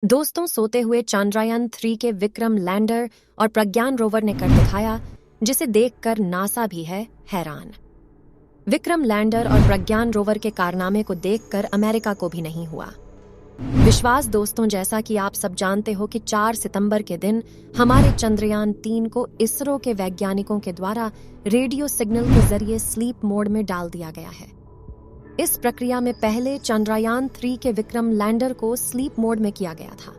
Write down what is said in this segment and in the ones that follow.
दोस्तों, सोते हुए चंद्रयान-3 के विक्रम लैंडर और प्रज्ञान रोवर ने कर दिखाया, जिसे देखकर नासा भी है हैरान। विक्रम लैंडर और प्रज्ञान रोवर के कारनामे को देखकर अमेरिका को भी नहीं हुआ विश्वास। दोस्तों, जैसा कि आप सब जानते हो कि 4 सितंबर के दिन हमारे चंद्रयान-3 को इसरो के वैज्ञानिकों के द्वारा रेडियो सिग्नल के जरिए स्लीप मोड में डाल दिया गया है। इस प्रक्रिया में पहले चंद्रयान-3 के विक्रम लैंडर को स्लीप मोड में किया गया था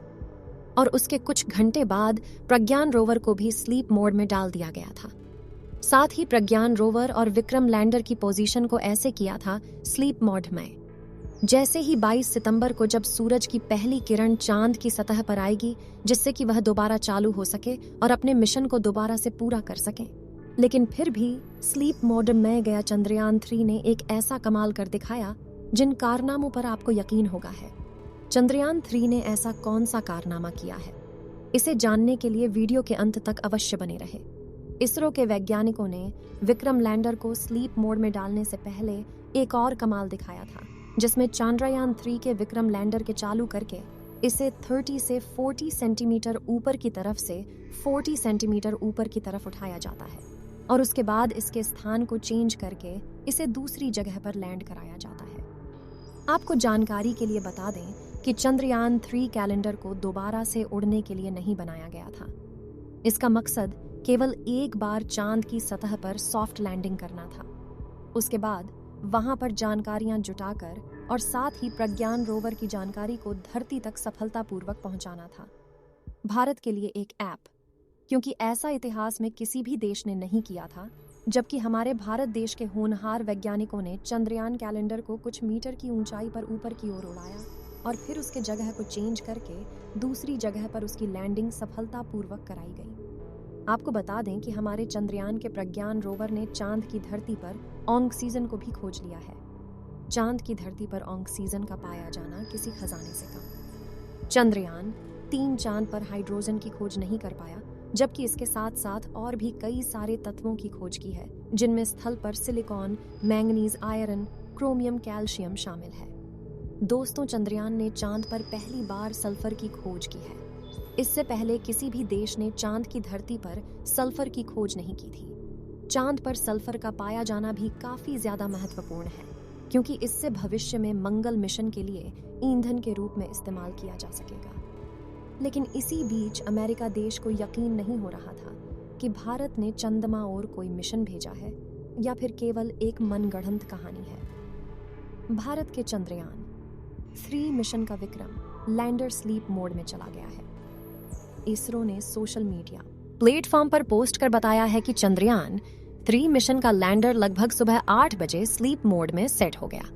और उसके कुछ घंटे बाद प्रज्ञान रोवर को भी स्लीप मोड में डाल दिया गया था। साथ ही प्रज्ञान रोवर और विक्रम लैंडर की पोजीशन को ऐसे किया था स्लीप मोड में, जैसे ही 22 सितंबर को जब सूरज की पहली किरण चांद की सतह पर आएगी, जिससे कि वह दोबारा चालू हो सके और अपने मिशन को दोबारा से पूरा कर सके। लेकिन फिर भी स्लीप मोड में गया चंद्रयान-3 ने एक ऐसा कमाल कर दिखाया जिन कारनामों पर आपको यकीन होगा है। चंद्रयान-3 ने ऐसा कौन सा कारनामा किया है, इसे जानने के लिए वीडियो के अंत तक अवश्य बने रहे। इसरो के वैज्ञानिकों ने विक्रम लैंडर को स्लीप मोड में डालने से पहले एक और कमाल दिखाया था, जिसमें चंद्रयान-3 के विक्रम लैंडर के चालू करके इसे 30 से 40 सेंटीमीटर ऊपर की तरफ से 40 सेंटीमीटर ऊपर की तरफ उठाया जाता है और उसके बाद इसके स्थान को चेंज करके इसे दूसरी जगह पर लैंड कराया जाता है। आपको जानकारी के लिए बता दें कि चंद्रयान-3 कैलेंडर को दोबारा से उड़ने के लिए नहीं बनाया गया था। इसका मकसद केवल एक बार चांद की सतह पर सॉफ्ट लैंडिंग करना था। उसके बाद वहां पर जानकारियां जुटाकर और साथ ही प्रज्ञान रोवर की जानकारी को धरती तक सफलतापूर्वक पहुंचाना था। भारत के लिए एक ऐप, क्योंकि ऐसा इतिहास में किसी भी देश ने नहीं किया था, जबकि हमारे भारत देश के होनहार वैज्ञानिकों ने चंद्रयान कैलेंडर को कुछ मीटर की ऊंचाई पर ऊपर की ओर उड़ाया और फिर उसके जगह को चेंज करके दूसरी जगह पर उसकी लैंडिंग सफलतापूर्वक कराई गई। आपको बता दें कि हमारे चंद्रयान के प्रज्ञान रोवर ने चांद की धरती पर ऑक्सीजन को भी खोज लिया है। चांद की धरती पर ऑक्सीजन का पाया जाना किसी खजाने से कम। चंद्रयान-3 चांद पर हाइड्रोजन की खोज नहीं कर पाया, जबकि इसके साथ साथ और भी कई सारे तत्वों की खोज की है, जिनमें स्थल पर silicon, manganese, iron, chromium, calcium शामिल है। दोस्तों, चंद्रयान ने चांद पर पहली बार सल्फर की खोज की है। इससे पहले किसी भी देश ने चांद की धरती पर सल्फर की खोज नहीं की थी। चांद पर सल्फर का पाया जाना भी काफी ज्यादा महत्वपूर्ण है, क्योंकि इससे भविष्य में मंगल मिशन के लिए ईंधन के रूप में इस्तेमाल किया जा सकेगा। लेकिन इसी बीच अमेरिका देश को यकीन नहीं हो रहा था कि भारत ने चंद्रमा और कोई मिशन भेजा है या फिर केवल एक मनगढ़ंत कहानी है। भारत के चंद्रयान-3 मिशन का विक्रम लैंडर स्लीप मोड में चला गया है। इसरो ने सोशल मीडिया प्लेटफॉर्म पर पोस्ट कर बताया है कि चंद्रयान-3 मिशन का लैंडर लगभग सुबह 8 बजे स्लीप मोड में सेट हो गया।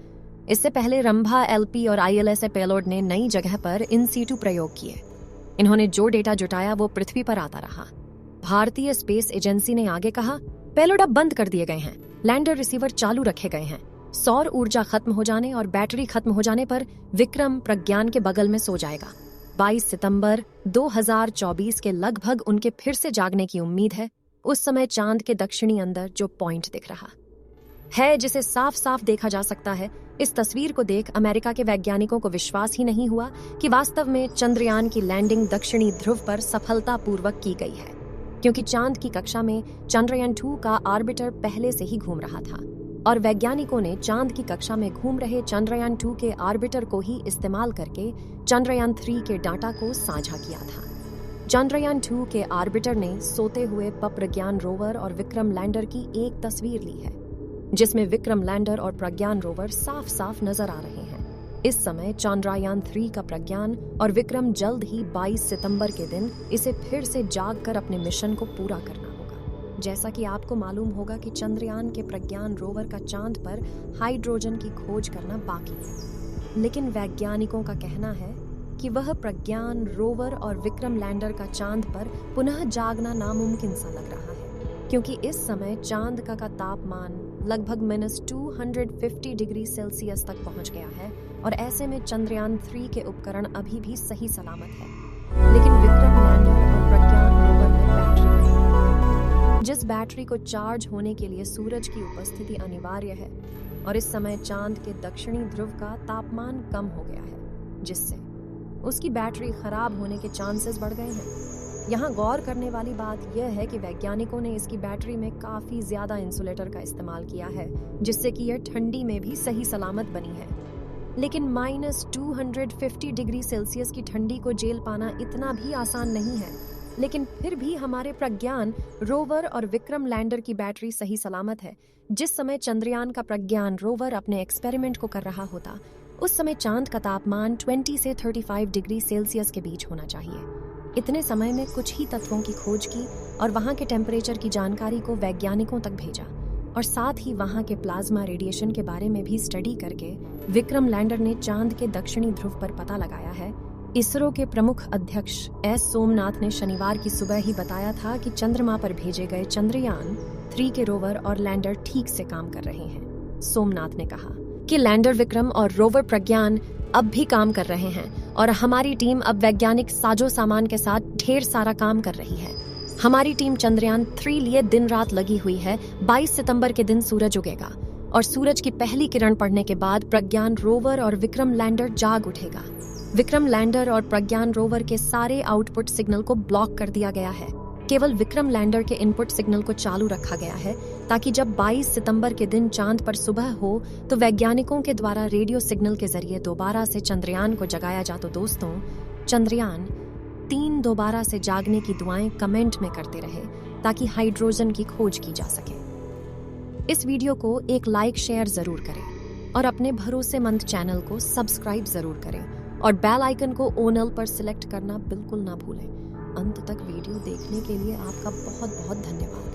इससे पहले रंभा, एलपी और आईएलएसए पेलोड ने नई जगह पर इन सीटू प्रयोग किए। इन्होंने जो डेटा जुटाया वो पृथ्वी पर आता रहा। भारतीय स्पेस एजेंसी ने आगे कहा, पेलोड अब बंद कर दिए गए हैं, लैंडर रिसीवर चालू रखे गए हैं। सौर ऊर्जा खत्म हो जाने और बैटरी खत्म हो जाने पर विक्रम प्रज्ञान के बगल में सो जाएगा। 22 सितंबर 2024 के लगभग उनके फिर से जागने की उम्मीद है। उस समय चांद के दक्षिणी अंदर जो पॉइंट दिख रहा है, जिसे साफ साफ देखा जा सकता है, इस तस्वीर को देख अमेरिका के वैज्ञानिकों को विश्वास ही नहीं हुआ कि वास्तव में चंद्रयान की लैंडिंग दक्षिणी ध्रुव पर सफलतापूर्वक की गई है, क्योंकि चांद की कक्षा में चंद्रयान-2 का ऑर्बिटर पहले से ही घूम रहा था और वैज्ञानिकों ने चांद की कक्षा में घूम रहे चंद्रयान-2 के ऑर्बिटर को ही इस्तेमाल करके चंद्रयान-3 के डाटा को साझा किया था। चंद्रयान-2 के ऑर्बिटर ने सोते हुए प्रज्ञान रोवर और विक्रम लैंडर की एक तस्वीर ली है, जिसमें विक्रम लैंडर और प्रज्ञान रोवर साफ साफ नजर आ रहे हैं। इस समय चंद्रयान-3 का प्रज्ञान और विक्रम जल्द ही 22 सितंबर के दिन इसे फिर से जाग कर अपने मिशन को पूरा करना होगा। जैसा कि आपको मालूम होगा कि चंद्रयान के प्रज्ञान रोवर का चांद पर हाइड्रोजन की खोज करना बाकी है, लेकिन वैज्ञानिकों का कहना है कि वह प्रज्ञान रोवर और विक्रम लैंडर का चांद पर पुनः जागना नामुमकिन सा लग रहा है, क्योंकि इस समय चांद का तापमान लगभग -250 डिग्री सेल्सियस तक पहुंच गया है और ऐसे में चंद्रयान-3 के उपकरण अभी भी सही सलामत है। लेकिन विक्रम लैंडर और प्रज्ञान रोवर में बैटरी नहीं, जिस बैटरी को चार्ज होने के लिए सूरज की उपस्थिति अनिवार्य है, और इस समय चांद के दक्षिणी ध्रुव का तापमान कम हो गया है, जिससे उसकी बैटरी खराब होने के चांसेस बढ़ गए हैं। यहाँ गौर करने वाली बात यह है कि वैज्ञानिकों ने इसकी बैटरी में काफी ज्यादा इंसुलेटर का इस्तेमाल किया है, जिससे कि यह ठंडी में भी सही सलामत बनी है। लेकिन -250 डिग्री सेल्सियस की ठंडी को झेल पाना इतना भी आसान नहीं है। लेकिन फिर भी हमारे प्रज्ञान रोवर और विक्रम लैंडर की बैटरी सही सलामत है। जिस समय चंद्रयान का प्रज्ञान रोवर अपने एक्सपेरिमेंट को कर रहा होता, उस समय चांद का तापमान 20 से 35 डिग्री सेल्सियस के बीच होना चाहिए। इतने समय में कुछ ही तत्वों की खोज की और वहां के टेम्परेचर की जानकारी को वैज्ञानिकों तक भेजा, और साथ ही वहां के प्लाज्मा रेडिएशन के बारे में भी स्टडी करके विक्रम लैंडर ने चांद के दक्षिणी ध्रुव पर पता लगाया है। इसरो के प्रमुख अध्यक्ष एस सोमनाथ ने शनिवार की सुबह ही बताया था कि चंद्रमा पर भेजे गए चंद्रयान 3 के रोवर और लैंडर ठीक से काम कर रहे हैं। सोमनाथ ने कहा कि लैंडर विक्रम और रोवर प्रज्ञान अब भी काम कर रहे हैं और हमारी टीम अब वैज्ञानिक साजो सामान के साथ ढेर सारा काम कर रही है। हमारी टीम चंद्रयान 3 लिए दिन रात लगी हुई है। 22 सितंबर के दिन सूरज उगेगा और सूरज की पहली किरण पड़ने के बाद प्रज्ञान रोवर और विक्रम लैंडर जाग उठेगा। विक्रम लैंडर और प्रज्ञान रोवर के सारे आउटपुट सिग्नल को ब्लॉक कर दिया गया है। केवल विक्रम लैंडर के इनपुट सिग्नल को चालू रखा गया है, ताकि जब 22 सितंबर के दिन चांद पर सुबह हो तो वैज्ञानिकों के द्वारा रेडियो सिग्नल के जरिए दोबारा से चंद्रयान को जगाया जा। तो दोस्तों, चंद्रयान 3 दोबारा से जागने की दुआएं कमेंट में करते रहे, ताकि हाइड्रोजन की खोज की जा सके। इस वीडियो को एक लाइक शेयर जरूर करें और अपने भरोसेमंद चैनल को सब्सक्राइब जरूर करें और बेल आइकन को ऑल पर सिलेक्ट करना बिल्कुल ना भूलें। अंत तक वीडियो देखने के लिए आपका बहुत बहुत धन्यवाद।